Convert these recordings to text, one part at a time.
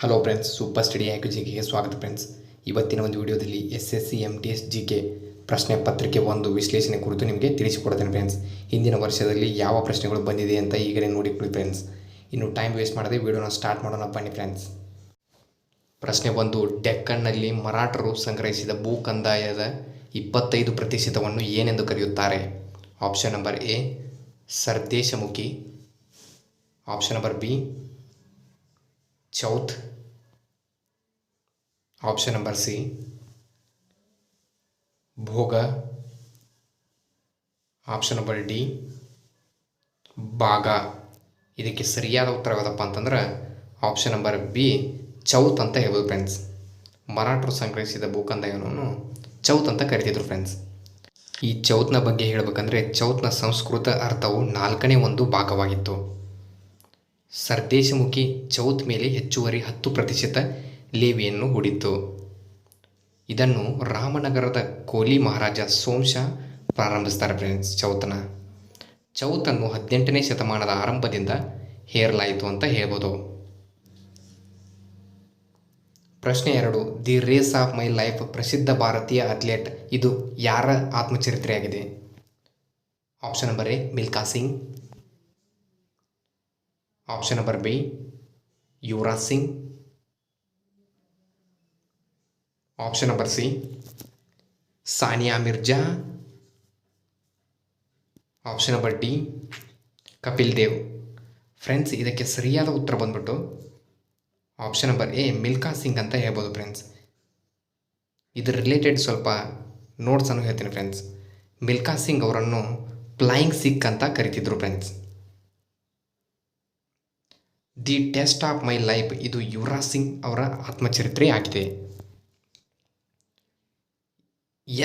Hello friends, super study ಆಯ್ಕೆ ಜಿಕೆಗೆ ಸ್ವಾಗತ friends. ಇವತ್ತಿನ ಒಂದು ವಿಡಿಯೋದಲ್ಲಿ SSC MTS GK ಪ್ರಶ್ನೆ ಪತ್ರಿಕೆ ಒಂದು ವಿಶ್ಲೇಷಣೆ ಕುರಿತು ನಿಮಗೆ ತಿಳಿಸಿಕೊಡ್ತೇನೆ ಫ್ರೆಂಡ್ಸ್. ಹಿಂದಿನ ವರ್ಷದಲ್ಲಿ ಯಾವ ಪ್ರಶ್ನೆಗಳು ಬಂದಿದೆ ಅಂತ ಈಗಲೇ ನೋಡಿಕೊಳ್ಳಿ ಫ್ರೆಂಡ್ಸ್. ಇನ್ನು ಟೈಮ್ ವೇಸ್ಟ್ ಮಾಡದೆ ವಿಡಿಯೋನ ಸ್ಟಾರ್ಟ್ ಮಾಡೋಣ ಬನ್ನಿ ಫ್ರೆಂಡ್ಸ್. ಪ್ರಶ್ನೆ ಒಂದು, ಡೆಕ್ಕನ್ನಲ್ಲಿ ಮರಾಠರು ಸಂಗ್ರಹಿಸಿದ ಭೂ ಕಂದಾಯದ 25% ಏನೆಂದು ಕರೆಯುತ್ತಾರೆ? Option number A Sardeshmukhi, option number B Chauth, option number C Bhoga, option number D Baga. ಇದಕ್ಕೆ ಸರಿಯಾದ ಉತ್ತರ ಯಾವುದಪ್ಪ ಅಂತಂದ್ರೆ ಆಪ್ಷನ್ ನಂಬರ್ ಬಿ ಚೌತ್ ಅಂತ ಹೇಳ್ಬೋದು ಫ್ರೆಂಡ್ಸ್. ಮರಾಠರು ಸಂಗ್ರಹಿಸಿದ ಭೂಕಂದಾಯವನ್ನು ಚೌತ್ ಅಂತ ಕರಿತಿದ್ರು ಫ್ರೆಂಡ್ಸ್. ಈ ಚೌತ್ನ ಬಗ್ಗೆ ಹೇಳಬೇಕಂದ್ರೆ ಚೌತ್ನ ಸಂಸ್ಕೃತ ಅರ್ಥವು 4ನೇ ಒಂದು ಭಾಗವಾಗಿತ್ತು. ಸರ್ದೇಶಮುಖಿ ಚೌತ್ ಮೇಲೆ ಹೆಚ್ಚುವರಿ 10% ಲೇವಿಯನ್ನು ಹೂಡಿತ್ತು. ಇದನ್ನು ರಾಮನಗರದ ಕೋಲಿ ಮಹಾರಾಜ ಸೋಮಶ ಪ್ರಾರಂಭಿಸ್ತಾರೆ ಫ್ರೆಂಡ್ಸ್. ಚೌತನ್ನು 18ನೇ ಶತಮಾನದ ಆರಂಭದಿಂದ ಹೇರಲಾಯಿತು ಅಂತ ಹೇಳ್ಬೋದು. ಪ್ರಶ್ನೆ 2, the race of my life ಪ್ರಸಿದ್ಧ ಭಾರತೀಯ ಅಥ್ಲೇಟ್ ಇದು ಯಾರ ಆತ್ಮಚರಿತ್ರೆಯಾಗಿದೆ? Option number A Milkha Singh, option number B Yuvraj Singh, option number C Sania Mirza, option number D Kapil Dev. Friends, ಇದಕ್ಕೆ ಸರಿಯಾದ ಉತ್ತರ ಬಂದ್ಬಿಟ್ಟು option number A Milkha Singh ಅಂತ ಹೇಳ್ಬೋದು ಫ್ರೆಂಡ್ಸ್. ಇದರ ರಿಲೇಟೆಡ್ ಸ್ವಲ್ಪ ನೋಟ್ಸನ್ನು ಹೇಳ್ತೀನಿ ಫ್ರೆಂಡ್ಸ್. ಮಿಲ್ಖಾ ಸಿಂಗ್ ಅವರನ್ನು ಫ್ಲೈಯಿಂಗ್ ಸಿಖ್ ಅಂತ ಕರಿತಿದ್ರು friends. The test of my life ಇದು ಯುವರಾಜ್ ಸಿಂಗ್ ಅವರ ಆತ್ಮಚರಿತ್ರೆ ಆಗಿದೆ.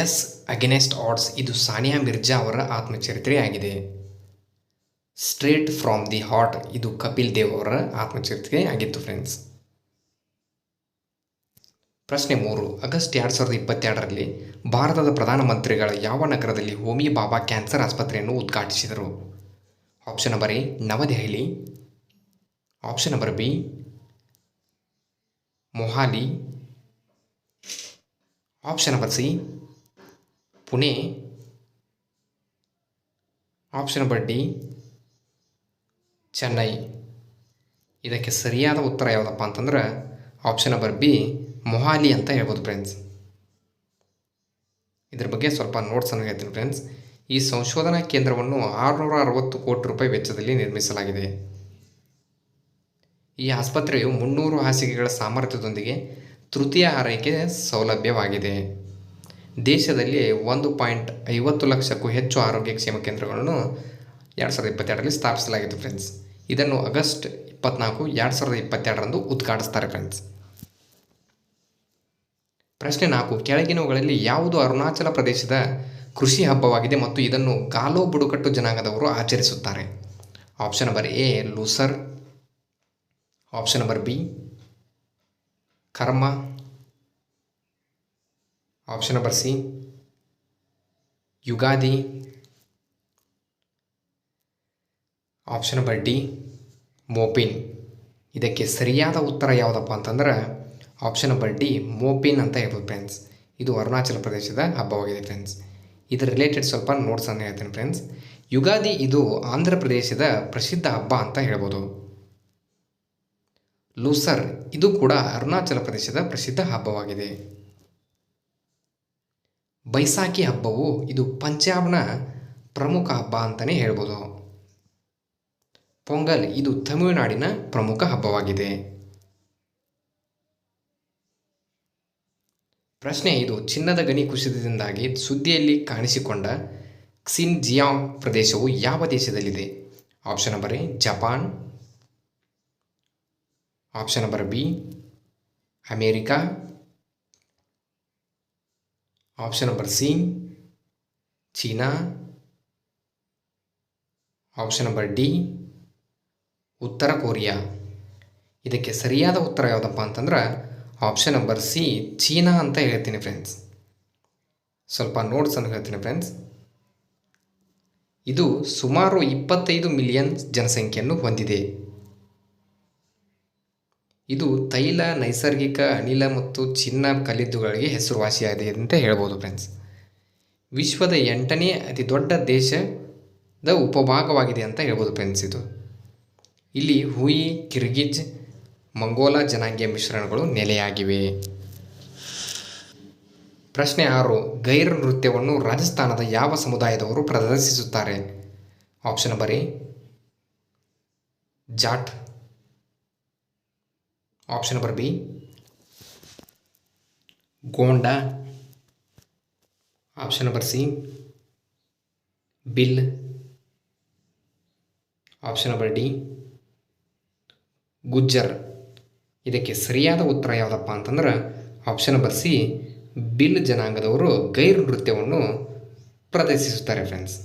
ಎಸ್ ಅಗೇನೆಸ್ಟ್ ಆಡ್ಸ್ ಇದು ಸಾನಿಯಾ ಮಿರ್ಜಾ ಅವರ ಆತ್ಮಚರಿತ್ರೆ ಆಗಿದೆ. ಸ್ಟ್ರೇಟ್ ಫ್ರಾಮ್ ದಿ ಹಾರ್ಟ್ ಇದು ಕಪಿಲ್ ದೇವ್ ಅವರ ಆತ್ಮಚರಿತ್ರೆ ಆಗಿತ್ತು ಫ್ರೆಂಡ್ಸ್. ಪ್ರಶ್ನೆ 3, ಆಗಸ್ಟ್ 2022ರಲ್ಲಿ ಭಾರತದ ಪ್ರಧಾನಮಂತ್ರಿಗಳ ಯಾವ ನಗರದಲ್ಲಿ ಹೋಮಿ ಬಾಬಾ ಕ್ಯಾನ್ಸರ್ ಆಸ್ಪತ್ರೆಯನ್ನು ಉದ್ಘಾಟಿಸಿದರು? Option number A New Delhi, option number B Mohali, option number C Pune, option number D Chennai. ಇದಕ್ಕೆ ಸರಿಯಾದ ಉತ್ತರ ಯಾವುದಪ್ಪ ಅಂತಂದ್ರೆ ಆಪ್ಷನ್ ನಂಬರ್ ಬಿ ಮೊಹಾಲಿ ಅಂತ ಹೇಳ್ಬೋದು ಫ್ರೆಂಡ್ಸ್. ಇದ್ರ ಬಗ್ಗೆ ಸ್ವಲ್ಪ ನೋಟ್ಸನ್ನು ಹೇಳ್ತೀನಿ ಫ್ರೆಂಡ್ಸ್. ಈ ಸಂಶೋಧನಾ ಕೇಂದ್ರವನ್ನು 660 ಕೋಟಿ ರೂಪಾಯಿ ವೆಚ್ಚದಲ್ಲಿ ನಿರ್ಮಿಸಲಾಗಿದೆ. ಈ ಆಸ್ಪತ್ರೆಯು 300 ಹಾಸಿಗೆಗಳ ಸಾಮರ್ಥ್ಯದೊಂದಿಗೆ ತೃತೀಯ ಆರೈಕೆ ಸೌಲಭ್ಯವಾಗಿದೆ. ದೇಶದಲ್ಲಿ 1.50 ಲಕ್ಷಕ್ಕೂ ಹೆಚ್ಚು ಆರೋಗ್ಯ ಕ್ಷೇಮ ಕೇಂದ್ರಗಳನ್ನು 2022ರಲ್ಲಿ ಸ್ಥಾಪಿಸಲಾಗಿತ್ತು ಫ್ರೆಂಡ್ಸ್. ಇದನ್ನು ಆಗಸ್ಟ್ 24, 2022ರಂದು ಉದ್ಘಾಟಿಸ್ತಾರೆ ಫ್ರೆಂಡ್ಸ್. ಪ್ರಶ್ನೆ 4, ಕೆಳಗಿನವುಗಳಲ್ಲಿ ಯಾವುದು ಅರುಣಾಚಲ ಪ್ರದೇಶದ ಕೃಷಿ ಹಬ್ಬವಾಗಿದೆ ಮತ್ತು ಇದನ್ನು ಗಾಲೋ ಬುಡಕಟ್ಟು ಜನಾಂಗದವರು ಆಚರಿಸುತ್ತಾರೆ? Option number A Losar, option number B Karma, option number C Ugadi, option number D Mopin. ಇದಕ್ಕೆ ಸರಿಯಾದ ಉತ್ತರ ಯಾವುದಪ್ಪ ಅಂತಂದ್ರೆ ಆಪ್ಷನ್ ನಂಬರ್ ಡಿ ಮೋಪಿನ್ ಅಂತ ಹೇಳ್ಬೋದು ಫ್ರೆಂಡ್ಸ್. ಇದು ಅರುಣಾಚಲ ಪ್ರದೇಶದ ಹಬ್ಬವಾಗಿದೆ ಫ್ರೆಂಡ್ಸ್. ಇದರ ರಿಲೇಟೆಡ್ ಸ್ವಲ್ಪ ನೋಟ್ಸನ್ನು ಹೇಳ್ತೀನಿ ಫ್ರೆಂಡ್ಸ್. ಯುಗಾದಿ ಇದು ಆಂಧ್ರ ಪ್ರದೇಶದ ಪ್ರಸಿದ್ಧ ಹಬ್ಬ ಅಂತ ಹೇಳ್ಬೋದು. ಲೂಸರ್ ಇದು ಕೂಡ ಅರುಣಾಚಲ ಪ್ರದೇಶದ ಪ್ರಸಿದ್ಧ ಹಬ್ಬವಾಗಿದೆ. ಬೈಸಾಖಿ ಹಬ್ಬವು ಇದು ಪಂಜಾಬ್ನ ಪ್ರಮುಖ ಹಬ್ಬ ಅಂತಲೇ ಹೇಳ್ಬೋದು. ಪೊಂಗಲ್ ಇದು ತಮಿಳುನಾಡಿನ ಪ್ರಮುಖ ಹಬ್ಬವಾಗಿದೆ. ಪ್ರಶ್ನೆ 5, ಚಿನ್ನದ ಗಣಿ ಕುಸಿತದಿಂದಾಗಿ ಸುದ್ದಿಯಲ್ಲಿ ಕಾಣಿಸಿಕೊಂಡ ಕ್ಸಿನ್ಜಿಯಾಂಗ್ ಪ್ರದೇಶವು ಯಾವ ದೇಶದಲ್ಲಿದೆ? Option number A Japan, option number B America, option number C China, option number D ಉತ್ತರ ಕೊರಿಯಾ. ಇದಕ್ಕೆ ಸರಿಯಾದ ಉತ್ತರ ಯಾವುದಪ್ಪ ಅಂತಂದ್ರೆ ಆಪ್ಷನ್ ನಂಬರ್ ಸಿ ಚೀನಾ ಅಂತ ಹೇಳ್ತೀನಿ ಫ್ರೆಂಡ್ಸ್. ಸ್ವಲ್ಪ ನೋಟ್ಸನ್ನು ಹೇಳ್ತೀನಿ ಫ್ರೆಂಡ್ಸ್. ಇದು ಸುಮಾರು 25 ಮಿಲಿಯನ್ ಜನಸಂಖ್ಯೆಯನ್ನು ಹೊಂದಿದೆ. ಇದು ತೈಲ, ನೈಸರ್ಗಿಕ ಅನಿಲ ಮತ್ತು ಚಿನ್ನ ಕಲ್ಲಿದ್ದುಗಳಿಗೆ ಹೆಸರುವಾಸಿಯಾಗಿದೆ ಅಂತ ಹೇಳ್ಬೋದು ಫ್ರೆಂಡ್ಸ್. ವಿಶ್ವದ 8ನೇ ಅತಿ ದೊಡ್ಡ ದೇಶದ ಉಪಭಾಗವಾಗಿದೆ ಅಂತ ಹೇಳ್ಬೋದು ಫ್ರೆಂಡ್ಸ್. ಇಲ್ಲಿ ಹುಯಿ, ಕಿರ್ಗಿಜ್, ಮಂಗೋಲಾ ಜನಾಂಗೀಯ ಮಿಶ್ರಣಗಳು ನೆಲೆಯಾಗಿವೆ. ಪ್ರಶ್ನೆ 6. ಗೈರ್ ನೃತ್ಯವನ್ನು ರಾಜಸ್ಥಾನದ ಯಾವ ಸಮುದಾಯದವರು ಪ್ರದರ್ಶಿಸುತ್ತಾರೆ? Option number A Jat, option number B Gonda, option number C Bhil, option number D Gujjar. ಇದಕ್ಕೆ ಸರಿಯಾದ ಉತ್ತರ ಯಾವುದಪ್ಪ ಅಂತಂದ್ರೆ ಆಪ್ಷನ್ ನಂಬರ್ ಸಿ ಬಿಲ್ ಜನಾಂಗದವರು ಗೈರ್ ನೃತ್ಯವನ್ನು ಪ್ರದರ್ಶಿಸುತ್ತಾರೆ ಫ್ರೆಂಡ್ಸ್.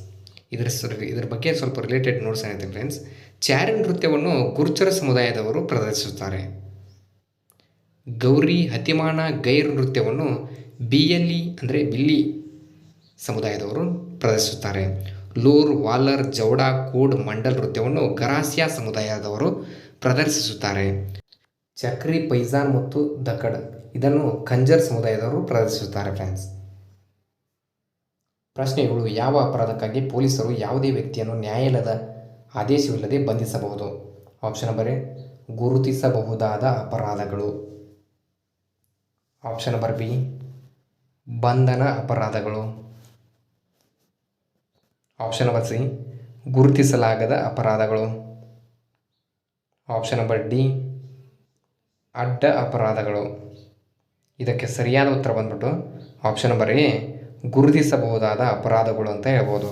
ಇದರ ಬಗ್ಗೆ ಸ್ವಲ್ಪ ರಿಲೇಟೆಡ್ ನೋಟ್ಸ್ ಏನಿದೆ ಫ್ರೆಂಡ್ಸ್. ಚಾರಿ ನೃತ್ಯವನ್ನು ಗುರ್ಜರ ಸಮುದಾಯದವರು ಪ್ರದರ್ಶಿಸುತ್ತಾರೆ. ಗೌರಿ ಹತಿಮಾನ ಗೈರ್ ನೃತ್ಯವನ್ನು ಬಿಎಲ್ಇ ಅಂದರೆ ಬಿಲ್ಲಿ ಸಮುದಾಯದವರು ಪ್ರದರ್ಶಿಸುತ್ತಾರೆ. ಲೂರ್, ವಾಲರ್, ಜೌಡಾ, ಕೂಡ್, ಮಂಡಲ್ ನೃತ್ಯವನ್ನು ಗರಾಸಿಯಾ ಸಮುದಾಯದವರು ಪ್ರದರ್ಶಿಸುತ್ತಾರೆ. ಚಕ್ರಿ, ಪೈಜಾನ್ ಮತ್ತು ದಕಡ್ ಇದನ್ನು ಕಂಜರ್ ಸಮುದಾಯದವರು ಪ್ರದರ್ಶಿಸುತ್ತಾರೆ ಫ್ರೆಂಡ್ಸ್. ಪ್ರಶ್ನೆಗಳು: ಯಾವ ಅಪರಾಧಕ್ಕಾಗಿ ಪೊಲೀಸರು ಯಾವುದೇ ವ್ಯಕ್ತಿಯನ್ನು ನ್ಯಾಯಾಲಯದ ಆದೇಶವಿಲ್ಲದೆ ಬಂಧಿಸಬಹುದು? ಆಪ್ಷನ್ ನಂಬರ್ ಎ ಗುರುತಿಸಬಹುದಾದ ಅಪರಾಧಗಳು, ಆಪ್ಷನ್ ನಂಬರ್ ಬಿ ಬಂಧನ ಅಪರಾಧಗಳು, ಆಪ್ಷನ್ ನಂಬರ್ ಸಿ ಗುರುತಿಸಲಾಗದ ಅಪರಾಧಗಳು, ಆಪ್ಷನ್ ನಂಬರ್ ಡಿ ಅಡ್ಡ ಅಪರಾಧಗಳು. ಇದಕ್ಕೆ ಸರಿಯಾದ ಉತ್ತರ ಬಂದ್ಬಿಟ್ಟು ಆಪ್ಷನ್ ನಂಬರ್ ಎ ಗುರುತಿಸಬಹುದಾದ ಅಪರಾಧಗಳು ಅಂತ ಹೇಳ್ಬೋದು.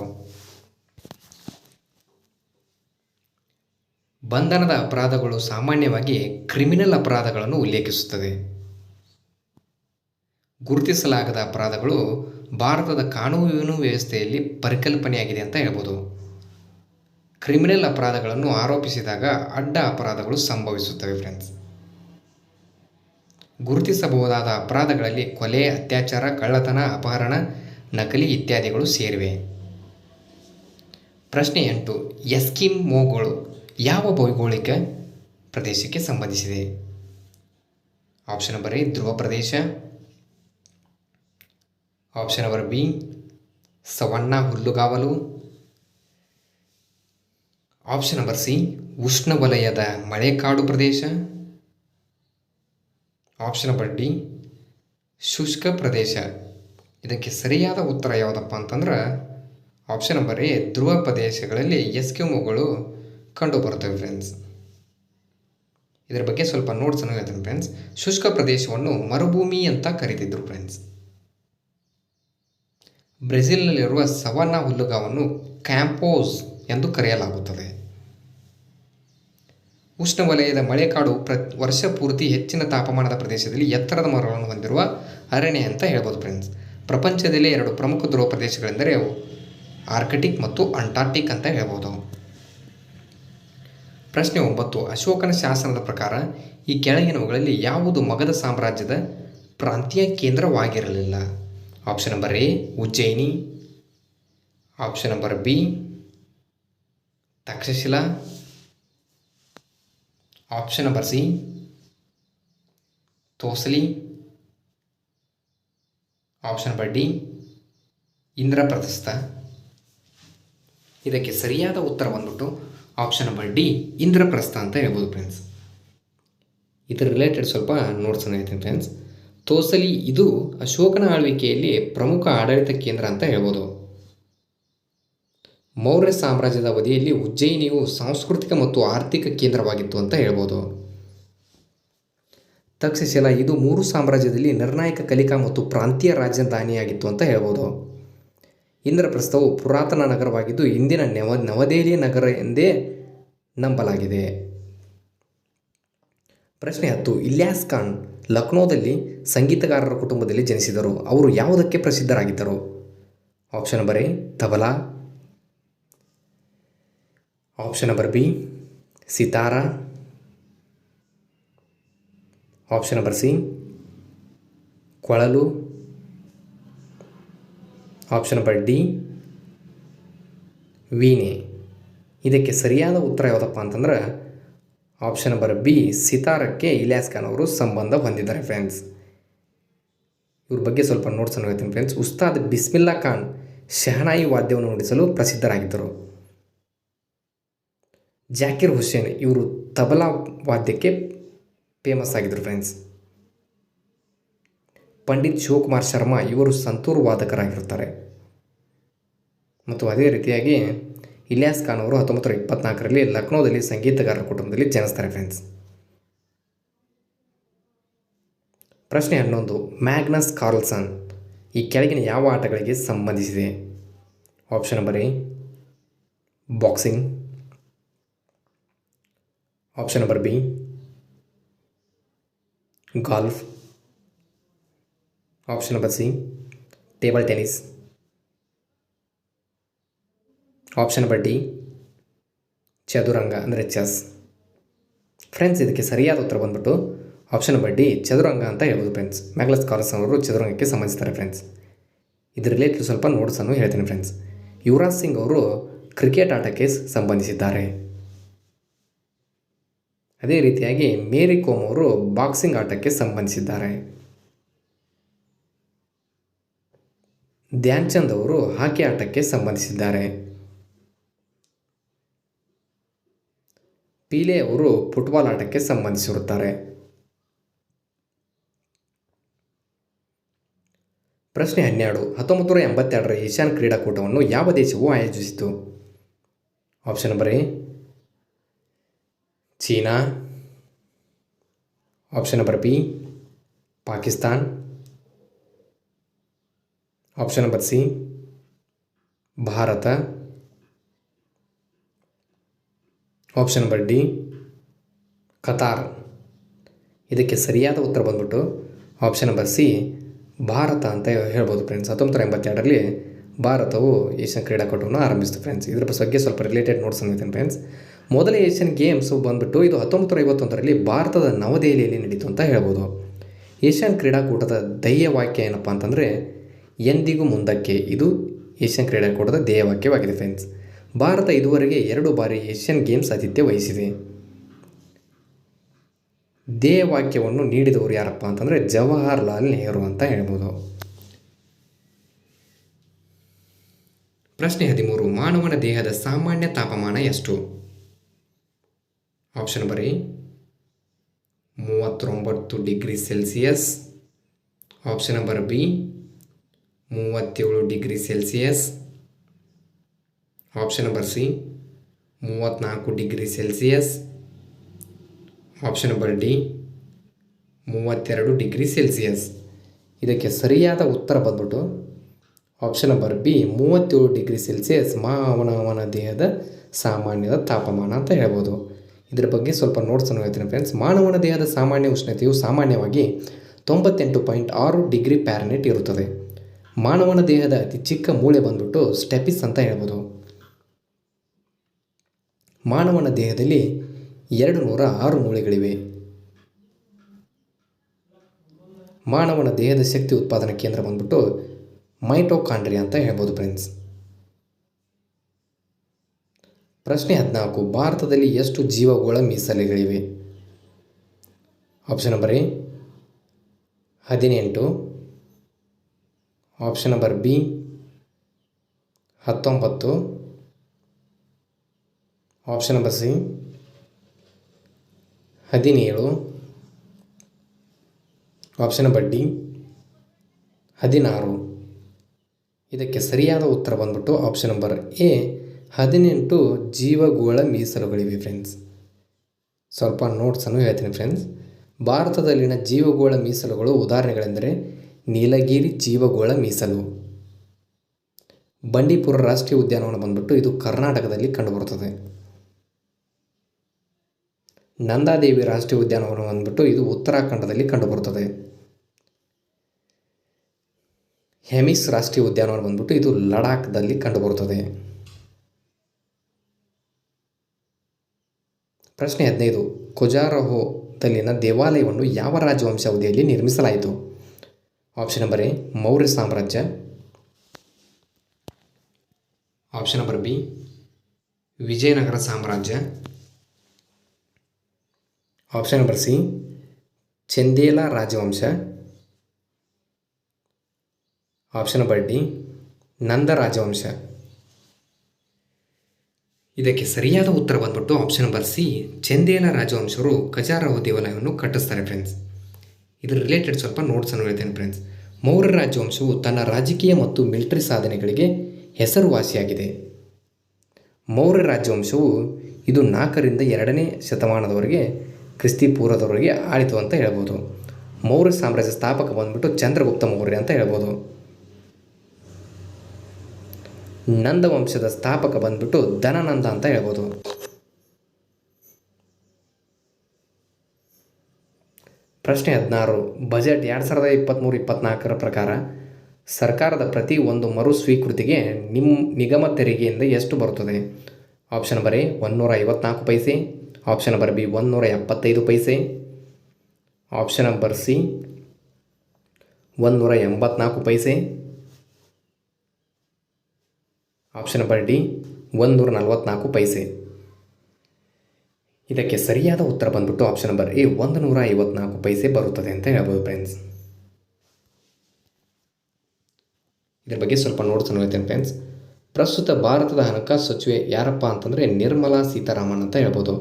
ಬಂಧನದ ಅಪರಾಧಗಳು ಸಾಮಾನ್ಯವಾಗಿ ಕ್ರಿಮಿನಲ್ ಅಪರಾಧಗಳನ್ನು ಉಲ್ಲೇಖಿಸುತ್ತದೆ. ಗುರುತಿಸಲಾಗದ ಅಪರಾಧಗಳು ಭಾರತದ ಕಾನೂನು ವ್ಯವಸ್ಥೆಯಲ್ಲಿ ಪರಿಕಲ್ಪನೆಯಾಗಿದೆ ಅಂತ ಹೇಳ್ಬೋದು. ಕ್ರಿಮಿನಲ್ ಅಪರಾಧಗಳನ್ನು ಆರೋಪಿಸಿದಾಗ ಅಡ್ಡ ಅಪರಾಧಗಳು ಸಂಭವಿಸುತ್ತವೆ ಫ್ರೆಂಡ್ಸ್. ಗುರುತಿಸಬಹುದಾದ ಅಪರಾಧಗಳಲ್ಲಿ ಕೊಲೆ, ಅತ್ಯಾಚಾರ, ಕಳ್ಳತನ, ಅಪಹರಣ, ನಕಲಿ ಇತ್ಯಾದಿಗಳು ಸೇರಿವೆ. ಪ್ರಶ್ನೆ 8. ಎಸ್ಕಿಮೋಗಳು ಯಾವ ಭೌಗೋಳಿಕ ಪ್ರದೇಶಕ್ಕೆ ಸಂಬಂಧಿಸಿದೆ? Option number A Dhruva Pradesh, option number B savanna ಹುಲ್ಲುಗಾವಲು, ಆಪ್ಷನ್ ನಂಬರ್ ಸಿ ಉಷ್ಣವಲಯದ ಮಳೆಕಾಡು ಪ್ರದೇಶ, ಆಪ್ಷನ್ ನಂಬರ್ ಡಿ ಶುಷ್ಕ ಪ್ರದೇಶ. ಇದಕ್ಕೆ ಸರಿಯಾದ ಉತ್ತರ ಯಾವುದಪ್ಪ ಅಂತಂದ್ರೆ ಆಪ್ಷನ್ ನಂಬರ್ ಎ ಧ್ರುವ ಪ್ರದೇಶಗಳಲ್ಲಿ ಎಸ್ಕಿಮೋಗಳು ಕಂಡುಬರುತ್ತವೆ ಫ್ರೆಂಡ್ಸ್. ಇದರ ಬಗ್ಗೆ ಸ್ವಲ್ಪ ನೋಟ್ಸನ್ನು ಹೇಳ್ತೀನಿ ಫ್ರೆಂಡ್ಸ್. ಶುಷ್ಕ ಪ್ರದೇಶವನ್ನು ಮರುಭೂಮಿ ಅಂತ ಕರೀತಿದ್ರು ಫ್ರೆಂಡ್ಸ್. ಬ್ರೆಜಿಲ್ನಲ್ಲಿರುವ ಸವನ್ನಾ ಹುಲ್ಲುಗಾವನ್ನು ಕ್ಯಾಂಪೋಸ್ ಎಂದು ಕರೆಯಲಾಗುತ್ತದೆ. ಉಷ್ಣವಲಯದ ಮಳೆಕಾಡು ವರ್ಷ ಪೂರ್ತಿ ಹೆಚ್ಚಿನ ತಾಪಮಾನದ ಪ್ರದೇಶದಲ್ಲಿ ಎತ್ತರದ ಮರಗಳನ್ನು ಹೊಂದಿರುವ ಅರಣ್ಯ ಅಂತ ಹೇಳ್ಬೋದು ಫ್ರೆಂಡ್ಸ್. ಪ್ರಪಂಚದಲ್ಲಿ 2 ಪ್ರಮುಖ ಧ್ರುವ ಪ್ರದೇಶಗಳೆಂದರೆ ಅವು ಆರ್ಕ್ಟಿಕ್ ಮತ್ತು ಅಂಟಾರ್ಟಿಕ್ ಅಂತ ಹೇಳ್ಬೋದು. ಪ್ರಶ್ನೆ 9. ಅಶೋಕನ ಶಾಸನದ ಪ್ರಕಾರ ಈ ಕೆಳಗಿನವುಗಳಲ್ಲಿ ಯಾವುದು ಮಗಧ ಸಾಮ್ರಾಜ್ಯದ ಪ್ರಾಂತೀಯ ಕೇಂದ್ರವಾಗಿರಲಿಲ್ಲ? Option number A Ujjayini, option number B Takshashila, option number C Tosali, option number D Indraprastha. ಇದಕ್ಕೆ ಸರಿಯಾದ ಉತ್ತರ ಬಂದ್ಬಿಟ್ಟು ಆಪ್ಷನ್ ನಂಬರ್ ಡಿ ಇಂದ್ರಪ್ರಸ್ಥ ಅಂತ ಹೇಳ್ಬೋದು ಫ್ರೆಂಡ್ಸ್. ಇದರ ರಿಲೇಟೆಡ್ ಸ್ವಲ್ಪ ನೋಟ್ಸನ್ನು ಹೇಳ್ತೀನಿ ಫ್ರೆಂಡ್ಸ್. ತೋಸಲಿ ಇದು ಅಶೋಕನ ಆಳ್ವಿಕೆಯಲ್ಲಿ ಪ್ರಮುಖ ಆಡಳಿತ ಕೇಂದ್ರ ಅಂತ ಹೇಳ್ಬೋದು. ಮೌರ್ಯ ಸಾಮ್ರಾಜ್ಯದ ಅವಧಿಯಲ್ಲಿ ಉಜ್ಜಯಿನಿಯು ಸಾಂಸ್ಕೃತಿಕ ಮತ್ತು ಆರ್ಥಿಕ ಕೇಂದ್ರವಾಗಿತ್ತು ಅಂತ ಹೇಳ್ಬೋದು. ತಕ್ಷಶಿಲಾ ಇದು 3 ಸಾಮ್ರಾಜ್ಯದಲ್ಲಿ ನಿರ್ಣಾಯಕ ಕಲಿಕಾ ಮತ್ತು ಪ್ರಾಂತೀಯ ರಾಜಧಾನಿಯಾಗಿತ್ತು ಅಂತ ಹೇಳ್ಬೋದು. ಇಂದ್ರಪ್ರಸ್ಥವು ಪುರಾತನ ನಗರವಾಗಿದ್ದು ಇಂದಿನ ನವದೆಹಲಿಯ ನಗರ ಎಂದೇ ನಂಬಲಾಗಿದೆ. ಪ್ರಶ್ನೆ 10. ಇಲಿಯಾಸ್ ಖಾನ್ ಲಕ್ನೋದಲ್ಲಿ ಸಂಗೀತಗಾರರ ಕುಟುಂಬದಲ್ಲಿ ಜನಿಸಿದರು. ಅವರು ಯಾವುದಕ್ಕೆ ಪ್ರಸಿದ್ಧರಾಗಿದ್ದರು? Option number A tabla, option number B sitar, option number C ಕೊಳಲು, ಆಪ್ಷನ್ ನಂಬರ್ ಡಿ ವೀಣೆ. ಇದಕ್ಕೆ ಸರಿಯಾದ ಉತ್ತರ ಯಾವುದಪ್ಪ ಅಂತಂದ್ರೆ ಆಪ್ಷನ್ ನಂಬರ್ ಬಿ, ಸಿತಾರಕ್ಕೆ ಇಲಿಯಾಸ್ ಖಾನ್ ಅವರು ಸಂಬಂಧ ಹೊಂದಿದ್ದಾರೆ ಫ್ರೆಂಡ್ಸ್. ಇವ್ರ ಬಗ್ಗೆ ಸ್ವಲ್ಪ ನೋಟ್ಸನ್ನು ಹೇಳ್ತೀನಿ ಫ್ರೆಂಡ್ಸ್. ಉಸ್ತಾದ್ ಬಿಸ್ಮಿಲ್ಲಾ ಖಾನ್ ಶಹನಾಯಿ ವಾದ್ಯವನ್ನು ನುಡಿಸಲು ಪ್ರಸಿದ್ಧರಾಗಿದ್ದರು. ಜಾಕಿರ್ ಹುಸೇನ್ ಇವರು ತಬಲಾ ವಾದ್ಯಕ್ಕೆ ಫೇಮಸ್ ಆಗಿದ್ದರು ಫ್ರೆಂಡ್ಸ್. ಪಂಡಿತ್ ಶಿವಕುಮಾರ್ ಶರ್ಮಾ ಇವರು ಸಂತೂರ್ ವಾದಕರಾಗಿರ್ತಾರೆ. ಮತ್ತು ಅದೇ ರೀತಿಯಾಗಿ ಇಲಿಯಾಸ್ ಖಾನ್ ಅವರು 1924ರಲ್ಲಿ ಲಕ್ನೋದಲ್ಲಿ ಸಂಗೀತಗಾರರ ಕುಟುಂಬದಲ್ಲಿ ಜನಿಸ್ತಾರೆ ಫ್ರೆಂಡ್ಸ್. ಪ್ರಶ್ನೆ 11, ಮ್ಯಾಗ್ನಸ್ ಕಾರ್ಲ್ಸನ್ ಈ ಕೆಳಗಿನ ಯಾವ ಆಟಗಳಿಗೆ ಸಂಬಂಧಿಸಿದೆ? Option number A, boxing. Option number B, golf. Option number C, table tennis. Option number D, ಚದುರಂಗ ಅಂದರೆ ಚೆಸ್. ಫ್ರೆಂಡ್ಸ್, ಇದಕ್ಕೆ ಸರಿಯಾದ ಉತ್ತರ ಬಂದ್ಬಿಟ್ಟು ಆಪ್ಷನ್ ನಂಬರ್ ಡಿ, ಚದುರಂಗ ಅಂತ ಹೇಳ್ಬೋದು ಫ್ರೆಂಡ್ಸ್. ಮ್ಯಾಗ್ನಸ್ ಕಾರ್ಲ್ಸನ್ ಅವರು ಚದುರಂಗಕ್ಕೆ ಸಂಬಂಧಿಸ್ತಾರೆ ಫ್ರೆಂಡ್ಸ್. ಇದ್ರ ರಿಲೇಟೆಡ್ ಸ್ವಲ್ಪ ನೋಟ್ಸನ್ನು ಹೇಳ್ತೀನಿ ಫ್ರೆಂಡ್ಸ್. ಯುವರಾಜ್ ಸಿಂಗ್ ಅವರು ಕ್ರಿಕೆಟ್ ಆಟಕ್ಕೆ ಸಂಬಂಧಿಸಿದ್ದಾರೆ. ಅದೇ ರೀತಿಯಾಗಿ ಮೇರಿ ಕೋಮ್ ಅವರು ಬಾಕ್ಸಿಂಗ್ ಆಟಕ್ಕೆ ಸಂಬಂಧಿಸಿದ್ದಾರೆ. ಧ್ಯಾನ್ ಚಂದ್ ಅವರು ಹಾಕಿ ಆಟಕ್ಕೆ ಸಂಬಂಧಿಸಿದ್ದಾರೆ. ಪೀಲೆ ಅವರು ಫುಟ್ಬಾಲ್ ಆಟಕ್ಕೆ ಸಂಬಂಧಿಸಿರುತ್ತಾರೆ. ಪ್ರಶ್ನೆ 12, 1982ರ ಏಷ್ಯನ್ ಕ್ರೀಡಾಕೂಟವನ್ನು ಯಾವ ದೇಶವು ಆಯೋಜಿಸಿತು? Option number A, China. Option number B, Pakistan. Option number C, Bharat. Option number D, Qatar. ಇದಕ್ಕೆ ಸರಿಯಾದ ಉತ್ತರ ಬಂದ್ಬಿಟ್ಟು ಆಪ್ಷನ್ ನಂಬರ್ ಸಿ, ಭಾರತ ಅಂತ ಹೇಳ್ಬೋದು ಫ್ರೆಂಡ್ಸ್. 1982ರಲ್ಲಿ ಭಾರತವು ಏಷ್ಯನ್ ಕ್ರೀಡಾಕೂಟವನ್ನು ಆರಂಭಿಸಿತು ಫ್ರೆಂಡ್ಸ್. ಇದರ ಬಗ್ಗೆ ಸ್ವಲ್ಪ ರಿಲೇಟೆಡ್ ನೋಟ್ಸ್ ಅಂದಿದ್ದೇನೆ ಫ್ರೆಂಡ್ಸ್. ಮೊದಲ ಏಷ್ಯನ್ ಗೇಮ್ಸ್ ಬಂದ್ಬಿಟ್ಟು ಇದು 1951ರಲ್ಲಿ ಭಾರತದ ನವದೆಹಲಿಯಲ್ಲಿ ನಡೀತು ಅಂತ ಹೇಳ್ಬೋದು. ಏಷ್ಯನ್ ಕ್ರೀಡಾಕೂಟದ ಧ್ಯೇಯವಾಕ್ಯ ಏನಪ್ಪ ಅಂತಂದರೆ ಎಂದಿಗೂ ಮುಂದಕ್ಕೆ. ಇದು ಏಷ್ಯನ್ ಕ್ರೀಡಾಕೂಟದ ಧ್ಯೇಯವಾಕ್ಯವಾಗಿದೆ ಫ್ರೆಂಡ್ಸ್. ಭಾರತ ಇದುವರೆಗೆ 2 ಬಾರಿ ಏಷ್ಯನ್ ಗೇಮ್ಸ್ ಆತಿಥ್ಯ ವಹಿಸಿದೆ. ಧ್ಯೇಯವಾಕ್ಯವನ್ನು ನೀಡಿದವರು ಯಾರಪ್ಪ ಅಂತಂದರೆ ಜವಾಹರ್ಲಾಲ್ ನೆಹರು ಅಂತ ಹೇಳ್ಬೋದು. ಪ್ರಶ್ನೆ 13, ಮಾನವನ ದೇಹದ ಸಾಮಾನ್ಯ ತಾಪಮಾನ ಎಷ್ಟು? Option number A, 39 degree Celsius. Option number B, 37 degree Celsius. Option number C, 34 degree Celsius. Option number D, 32 degree Celsius. ಇದಕ್ಕೆ ಸರಿಯಾದ ಉತ್ತರ ಬಂದ್ಬಿಟ್ಟು option number B, 37 degree Celsius ಮಾನವನ ದೇಹದ ಸಾಮಾನ್ಯದ ತಾಪಮಾನ ಅಂತ ಹೇಳ್ಬೋದು. ಇದರ ಬಗ್ಗೆ ಸ್ವಲ್ಪ ನೋಟ್ಸನ್ನು ಹೇಳ್ತೀನಿ ಫ್ರೆಂಡ್ಸ್. ಮಾನವನ ದೇಹದ ಸಾಮಾನ್ಯ ಉಷ್ಣತೆಯು ಸಾಮಾನ್ಯವಾಗಿ 98.6 ಡಿಗ್ರಿ ಫ್ಯಾರನ್ಹೀಟ್ ಇರುತ್ತದೆ. ಮಾನವನ ದೇಹದ ಅತಿ ಚಿಕ್ಕ ಮೂಳೆ ಬಂದ್ಬಿಟ್ಟು ಸ್ಟೆಪಿಸ್ ಅಂತ ಹೇಳ್ಬೋದು. ಮಾನವನ ದೇಹದಲ್ಲಿ 206 ಮೂಳೆಗಳಿವೆ. ಮಾನವನ ದೇಹದ ಶಕ್ತಿ ಉತ್ಪಾದನಾ ಕೇಂದ್ರ ಬಂದ್ಬಿಟ್ಟು ಮೈಟೋಕಾಂಡ್ರಿಯಾ ಅಂತ ಹೇಳ್ಬೋದು ಫ್ರೆಂಡ್ಸ್. ಪ್ರಶ್ನೆ 14, ಭಾರತದಲ್ಲಿ ಎಷ್ಟು ಜೀವಗೋಳ ಮೀಸಲುಗಳಿವೆ? Option number A, 18. Option number B, 19. Option number C, 17. Option number D, 16. ಇದಕ್ಕೆ ಸರಿಯಾದ ಉತ್ತರ ಬಂದ್ಬಿಟ್ಟು ಆಪ್ಷನ್ ನಂಬರ್ ಎ, 18 ಜೀವಗೋಳ ಮೀಸಲುಗಳಿವೆ ಫ್ರೆಂಡ್ಸ್. ಸ್ವಲ್ಪ ನೋಟ್ಸನ್ನು ಹೇಳ್ತೀನಿ ಫ್ರೆಂಡ್ಸ್. ಭಾರತದಲ್ಲಿನ ಜೀವಗೋಳ ಮೀಸಲುಗಳು ಉದಾಹರಣೆಗಳೆಂದರೆ ನೀಲಗಿರಿ ಜೀವಗೋಳ ಮೀಸಲು, ಬಂಡೀಪುರ ರಾಷ್ಟ್ರೀಯ ಉದ್ಯಾನವನ ಬಂದ್ಬಿಟ್ಟು ಇದು ಕರ್ನಾಟಕದಲ್ಲಿ ಕಂಡುಬರುತ್ತದೆ. ನಂದಾದೇವಿ ರಾಷ್ಟ್ರೀಯ ಉದ್ಯಾನವನ ಬಂದ್ಬಿಟ್ಟು ಇದು ಉತ್ತರಾಖಂಡದಲ್ಲಿ ಕಂಡುಬರುತ್ತದೆ. ಹೆಮಿಸ್ ರಾಷ್ಟ್ರೀಯ ಉದ್ಯಾನವನ ಬಂದ್ಬಿಟ್ಟು ಇದು ಲಡಾಖ್ದಲ್ಲಿ ಕಂಡುಬರುತ್ತದೆ. ಪ್ರಶ್ನೆ 15, ಖಜುರಾಹೋದಲ್ಲಿನ ದೇವಾಲಯವನ್ನು ಯಾವ ರಾಜವಂಶ ಅವಧಿಯಲ್ಲಿ ನಿರ್ಮಿಸಲಾಯಿತು? ಆಪ್ಷನ್ ನಂಬರ್ ಎ, ಮೌರ್ಯ ಸಾಮ್ರಾಜ್ಯ. ಆಪ್ಷನ್ ನಂಬರ್ ಬಿ, ವಿಜಯನಗರ ಸಾಮ್ರಾಜ್ಯ. ಆಪ್ಷನ್ ನಂಬರ್ ಸಿ ಚಂದೇಲ ರಾಜವಂಶ. ಆಪ್ಷನ್ ನಂಬರ್ ಡಿ ನಂದ ರಾಜವಂಶ. ಇದಕ್ಕೆ ಸರಿಯಾದ ಉತ್ತರ ಬಂದ್ಬಿಟ್ಟು ಆಪ್ಷನ್ ನಂಬರ್ ಸಿ ಚಂದೇಲ ರಾಜವಂಶರು ಖಜಾರಹೋ ದೇವಾಲಯವನ್ನು ಕಟ್ಟಿಸ್ತಾರೆ ಫ್ರೆಂಡ್ಸ್. ಇದರ ರಿಲೇಟೆಡ್ ಸ್ವಲ್ಪ ನೋಟ್ಸನ್ನು ಹೇಳ್ತೇನೆ ಫ್ರೆಂಡ್ಸ್. ಮೌರ್ಯ ರಾಜವಂಶವು ತನ್ನ ರಾಜಕೀಯ ಮತ್ತು ಮಿಲಿಟರಿ ಸಾಧನೆಗಳಿಗೆ ಹೆಸರುವಾಸಿಯಾಗಿದೆ. ಮೌರ್ಯ ರಾಜವಂಶವು ಇದು 4ರಿಂದ 2ನೇ ಶತಮಾನದವರೆಗೆ ಕ್ರಿಸ್ತಿ ಪೂರ್ವದವರೆಗೆ ಆಳಿತು ಅಂತ ಹೇಳ್ಬೋದು. ಮೌರ್ಯ ಸಾಮ್ರಾಜ್ಯ ಸ್ಥಾಪಕ ಬಂದ್ಬಿಟ್ಟು ಚಂದ್ರಗುಪ್ತ ಮೌರ್ಯ ಅಂತ ಹೇಳ್ಬೋದು. ನಂದ ವಂಶದ ಸ್ಥಾಪಕ ಬಂದ್ಬಿಟ್ಟು ಧನನಂದ ಅಂತ ಹೇಳ್ಬೋದು. ಪ್ರಶ್ನೆ 16. ಬಜೆಟ್ 2023-24 ಪ್ರಕಾರ ಸರ್ಕಾರದ ಪ್ರತಿ ಒಂದು ಮರು ಸ್ವೀಕೃತಿಗೆ ನಿಗಮ ತೆರಿಗೆಯಿಂದ ಎಷ್ಟು ಬರುತ್ತದೆ? Option number A 154 paise. Option number B 175 paise. Option number C 184 paise. Option number D 144 ಪೈಸೆ. ಇದಕ್ಕೆ ಸರಿಯಾದ ಉತ್ತರ ಬಂದ್ಬಿಟ್ಟು ಆಪ್ಷನ್ ನಂಬರ್ ಎ 154 ಪೈಸೆ ಬರುತ್ತದೆ ಅಂತ ಹೇಳ್ಬೋದು ಫ್ರೆಂಡ್ಸ್. ಇದ್ರ ಬಗ್ಗೆ ಸ್ವಲ್ಪ ನೋಟ್ಸನ್ನು ಹೇಳ್ತೇನೆ ಫ್ರೆಂಡ್ಸ್. ಪ್ರಸ್ತುತ ಭಾರತದ ಹಣಕಾಸು ಸಚಿವೆ ಯಾರಪ್ಪ ಅಂತಂದರೆ ನಿರ್ಮಲಾ ಸೀತಾರಾಮನ್ ಅಂತ ಹೇಳ್ಬೋದು.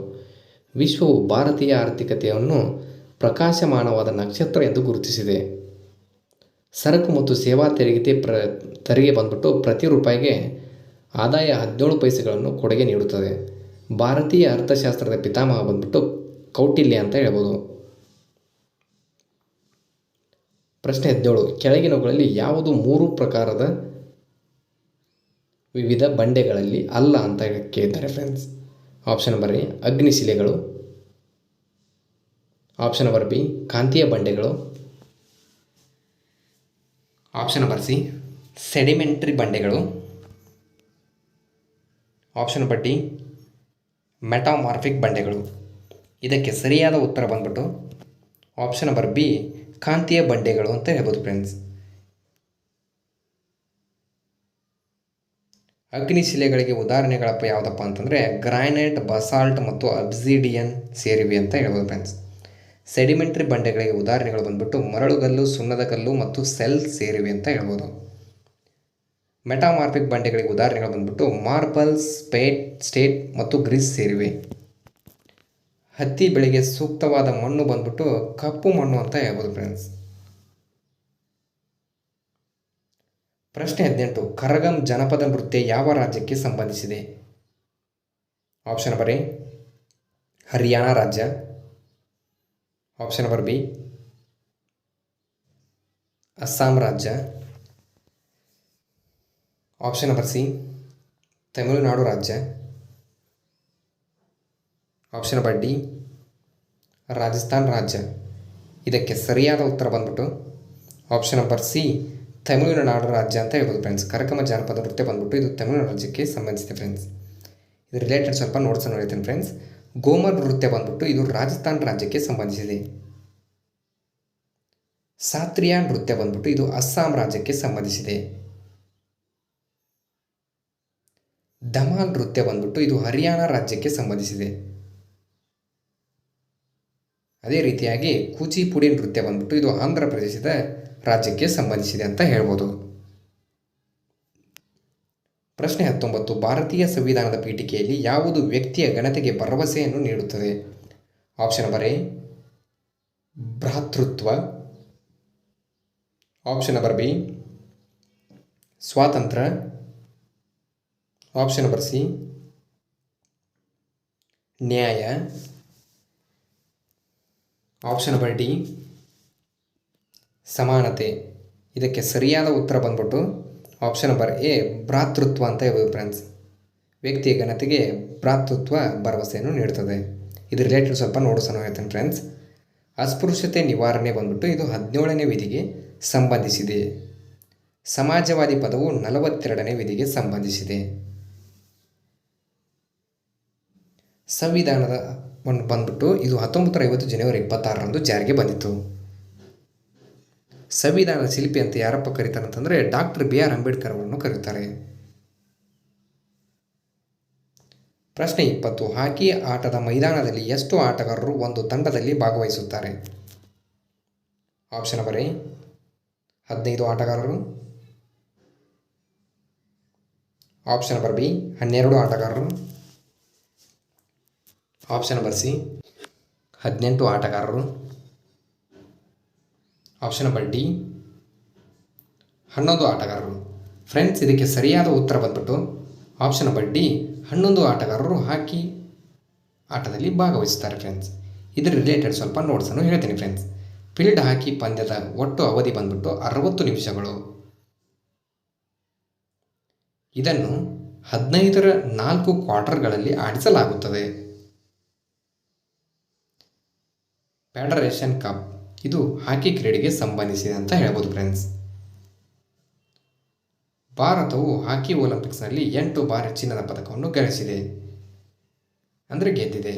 ವಿಶ್ವವು ಭಾರತೀಯ ಆರ್ಥಿಕತೆಯನ್ನು ಪ್ರಕಾಶಮಾನವಾದ ನಕ್ಷತ್ರ ಎಂದು ಗುರುತಿಸಿದೆ. ಸರಕು ಮತ್ತು ಸೇವಾ ತೆರಿಗೆ ಬಂದ್ಬಿಟ್ಟು ಪ್ರತಿ ರೂಪಾಯಿಗೆ ಆದಾಯ 17 ಪೈಸೆಗಳನ್ನು ಕೊಡುಗೆ ನೀಡುತ್ತದೆ. ಭಾರತೀಯ ಅರ್ಥಶಾಸ್ತ್ರದ ಪಿತಾಮಹ ಬಂದ್ಬಿಟ್ಟು ಕೌಟಿಲ್ಯ ಅಂತ ಹೇಳ್ಬೋದು. ಪ್ರಶ್ನೆ 17. ಕೆಳಗಿನವುಗಳಲ್ಲಿ ಯಾವುದು 3 ಪ್ರಕಾರದ ವಿವಿಧ ಬಂಡೆಗಳಲ್ಲಿ ಅಲ್ಲ ಅಂತ ಕೇಳಿದ್ದಾರೆ ಫ್ರೆಂಡ್ಸ್. ಆಪ್ಷನ್ ನಂಬರ್ ಎ ಅಗ್ನಿಶಿಲೆಗಳು. ಆಪ್ಷನ್ ನಂಬರ್ ಬಿ ಕಾಂತೀಯ ಬಂಡೆಗಳು. ಆಪ್ಷನ್ ನಂಬರ್ ಸಿ ಸೆಡಿಮೆಂಟ್ರಿ ಬಂಡೆಗಳು. ಆಪ್ಷನ್ ನಂಬರ್ ಡಿ ಮೆಟಾಮಾರ್ಫಿಕ್ ಬಂಡೆಗಳು. ಇದಕ್ಕೆ ಸರಿಯಾದ ಉತ್ತರ ಬಂದ್ಬಿಟ್ಟು ಆಪ್ಷನ್ ನಂಬರ್ ಬಿ ಕಾಂತೀಯ ಬಂಡೆಗಳು ಅಂತ ಹೇಳ್ಬೋದು ಫ್ರೆಂಡ್ಸ್. ಅಗ್ನಿಶಿಲೆಗಳಿಗೆ ಉದಾಹರಣೆಗಳಪ್ಪ ಯಾವುದಪ್ಪ ಅಂತಂದರೆ ಗ್ರಾನೈಟ್, ಬಸಾಲ್ಟ್ ಮತ್ತು ಅಬ್ಸಿಡಿಯನ್ ಸೇರಿವೆ ಅಂತ ಹೇಳ್ಬೋದು ಫ್ರೆಂಡ್ಸ್. ಸೆಡಿಮೆಂಟ್ರಿ ಬಂಡೆಗಳಿಗೆ ಉದಾಹರಣೆಗಳು ಬಂದ್ಬಿಟ್ಟು ಮರಳುಗಲ್ಲು, ಸುಣ್ಣದ ಕಲ್ಲು ಮತ್ತು ಸೆಲ್ ಸೇರಿವೆ ಅಂತ ಹೇಳ್ಬೋದು. ಮೆಟಾಮಾರ್ಫಿಕ್ ಬಂಡೆಗಳಿಗೆ ಉದಾಹರಣೆಗಳು ಬಂದ್ಬಿಟ್ಟು ಮಾರ್ಬಲ್, ಸ್ಟೇಟ್ ಮತ್ತು ಗ್ರೀಸ್ ಸೇರಿವೆ. ಹತ್ತಿ ಬೆಳೆಗೆ ಸೂಕ್ತವಾದ ಮಣ್ಣು ಬಂದ್ಬಿಟ್ಟು ಕಪ್ಪು ಮಣ್ಣು ಅಂತ ಹೇಳ್ಬೋದು ಫ್ರೆಂಡ್ಸ್. ಪ್ರಶ್ನೆ 18. ಕರಗಂ ಜನಪದ ನೃತ್ಯ ಯಾವ ರಾಜ್ಯಕ್ಕೆ ಸಂಬಂಧಿಸಿದೆ? ಆಪ್ಷನ್ ನಂಬರ್ ಎ ಹರಿಯಾಣ ರಾಜ್ಯ. ಆಪ್ಷನ್ ನಂಬರ್ ಬಿ ಅಸ್ಸಾಂ ರಾಜ್ಯ. ಆಪ್ಷನ್ ನಂಬರ್ ಸಿ ತಮಿಳುನಾಡು ರಾಜ್ಯ. ಆಪ್ಷನ್ ನಂಬರ್ ಡಿ ರಾಜಸ್ಥಾನ್ ರಾಜ್ಯ. ಇದಕ್ಕೆ ಸರಿಯಾದ ಉತ್ತರ ಬಂದ್ಬಿಟ್ಟು ಆಪ್ಷನ್ ನಂಬರ್ ಸಿ ತಮಿಳುನಾಡು ರಾಜ್ಯ ಅಂತ ಹೇಳ್ಬೋದು ಫ್ರೆಂಡ್ಸ್. ಕರಗಮ ಜಾನಪದ ನೃತ್ಯ ಬಂದ್ಬಿಟ್ಟು ಇದು ತಮಿಳುನಾಡು ರಾಜ್ಯಕ್ಕೆ ಸಂಬಂಧಿಸಿದೆ ಫ್ರೆಂಡ್ಸ್. ಇದು ರಿಲೇಟೆಡ್ ಸ್ವಲ್ಪ ನೋಟ್ಸನ್ನು ಹೇಳ್ತೀನಿ ಫ್ರೆಂಡ್ಸ್. ಗೋಮರ್ ನೃತ್ಯ ಬಂದ್ಬಿಟ್ಟು ಇದು ರಾಜಸ್ಥಾನ್ ರಾಜ್ಯಕ್ಕೆ ಸಂಬಂಧಿಸಿದೆ. ಸಾತ್ರಿಯಾ ನೃತ್ಯ ಬಂದ್ಬಿಟ್ಟು ಇದು ಅಸ್ಸಾಂ ರಾಜ್ಯಕ್ಕೆ ಸಂಬಂಧಿಸಿದೆ. ಧಮಾಲ್ ನೃತ್ಯ ಬಂದ್ಬಿಟ್ಟು ಇದು ಹರಿಯಾಣ ರಾಜ್ಯಕ್ಕೆ ಸಂಬಂಧಿಸಿದೆ. ಅದೇ ರೀತಿಯಾಗಿ ಕೂಚಿಪುಡಿ ನೃತ್ಯ ಬಂದ್ಬಿಟ್ಟು ಇದು ಆಂಧ್ರ ಪ್ರದೇಶದ ರಾಜ್ಯಕ್ಕೆ ಸಂಬಂಧಿಸಿದೆ ಅಂತ ಹೇಳ್ಬೋದು. ಪ್ರಶ್ನೆ 19. ಭಾರತೀಯ ಸಂವಿಧಾನದ ಪೀಠಿಕೆಯಲ್ಲಿ ಯಾವುದು ವ್ಯಕ್ತಿಯ ಘನತೆಗೆ ಭರವಸೆಯನ್ನು ನೀಡುತ್ತದೆ? ಆಪ್ಷನ್ ನಂಬರ್ ಎ ಭ್ರಾತೃತ್ವ. ಆಪ್ಷನ್ ನಂಬರ್ ಬಿ ಸ್ವಾತಂತ್ರ್ಯ. ಆಪ್ಷನ್ ನಂಬರ್ ಸಿ ನ್ಯಾಯ. ಆಪ್ಷನ್ ನಂಬರ್ ಡಿ ಸಮಾನತೆ. ಇದಕ್ಕೆ ಸರಿಯಾದ ಉತ್ತರ ಬಂದ್ಬಿಟ್ಟು ಆಪ್ಷನ್ ನಂಬರ್ ಎ ಭ್ರಾತೃತ್ವ ಅಂತ ಹೇಳ್ಬೋದು ಫ್ರೆಂಡ್ಸ್. ವ್ಯಕ್ತಿಯ ಘನತೆಗೆ ಭ್ರಾತೃತ್ವ ಭರವಸೆಯನ್ನು ನೀಡುತ್ತದೆ. ಇದು ರಿಲೇಟೆಡ್ ಸ್ವಲ್ಪ ನೋಟ್ಸನ್ನು ಹೇಳ್ತೇನೆ ಫ್ರೆಂಡ್ಸ್. ಅಸ್ಪೃಶ್ಯತೆ ನಿವಾರಣೆ ಬಂದ್ಬಿಟ್ಟು ಇದು 17ನೇ ವಿಧಿಗೆ ಸಂಬಂಧಿಸಿದೆ. ಸಮಾಜವಾದಿ ಪದವು 42ನೇ ವಿಧಿಗೆ ಸಂಬಂಧಿಸಿದೆ. ಸಂವಿಧಾನದ ಬಂದ್ಬಿಟ್ಟು ಇದು 1950 ಜನವರಿ 26ರಂದು ಜಾರಿಗೆ ಬಂದಿತ್ತು. ಸಂವಿಧಾನದ ಶಿಲ್ಪಿ ಅಂತ ಯಾರಪ್ಪ ಕರೀತಾರೆ ಅಂತಂದರೆ ಡಾಕ್ಟರ್ BR ಅಂಬೇಡ್ಕರ್ ಅವರನ್ನು ಕರೀತಾರೆ. ಪ್ರಶ್ನೆ 20. ಹಾಕಿ ಆಟದ ಮೈದಾನದಲ್ಲಿ ಎಷ್ಟು ಆಟಗಾರರು ಒಂದು ತಂಡದಲ್ಲಿ ಭಾಗವಹಿಸುತ್ತಾರೆ? ಆಪ್ಷನ್ ನಂಬರ್ ಎ 15 ಆಟಗಾರರು, ಆಪ್ಷನ್ ನಂಬರ್ ಬಿ 12 ಆಟಗಾರರು, ಆಪ್ಷನ್ ನಂಬರ್ ಸಿ 18 ಆಟಗಾರರು, ಆಪ್ಷನ್ ನಂಬರ್ ಡಿ 11 ಆಟಗಾರರು. ಫ್ರೆಂಡ್ಸ್, ಇದಕ್ಕೆ ಸರಿಯಾದ ಉತ್ತರ ಬಂದ್ಬಿಟ್ಟು ಆಪ್ಷನ್ ನಂಬರ್ ಡಿ 11 ಆಟಗಾರರು ಹಾಕಿ ಆಟದಲ್ಲಿ ಭಾಗವಹಿಸುತ್ತಾರೆ ಫ್ರೆಂಡ್ಸ್. ಇದರ ರಿಲೇಟೆಡ್ ಸ್ವಲ್ಪ ನೋಟ್ಸನ್ನು ಹೇಳ್ತೀನಿ ಫ್ರೆಂಡ್ಸ್. ಫೀಲ್ಡ್ ಹಾಕಿ ಪಂದ್ಯದ ಒಟ್ಟು ಅವಧಿ ಬಂದ್ಬಿಟ್ಟು 60 ನಿಮಿಷಗಳು. ಇದನ್ನು 15ರ 4 ಕ್ವಾರ್ಟರ್ಗಳಲ್ಲಿ ಆಡಿಸಲಾಗುತ್ತದೆ. ಫೆಡರೇಷನ್ ಕಪ್ ಇದು ಹಾಕಿ ಕ್ರೀಡೆಗೆ ಸಂಬಂಧಿಸಿದೆ ಅಂತ ಹೇಳ್ಬೋದು ಫ್ರೆಂಡ್ಸ್. ಭಾರತವು ಹಾಕಿ ಒಲಿಂಪಿಕ್ಸ್ನಲ್ಲಿ 8 ಬಾರಿ ಚಿನ್ನದ ಪದಕವನ್ನು ಗಳಿಸಿದೆ, ಅಂದರೆ ಗೆದ್ದಿದೆ.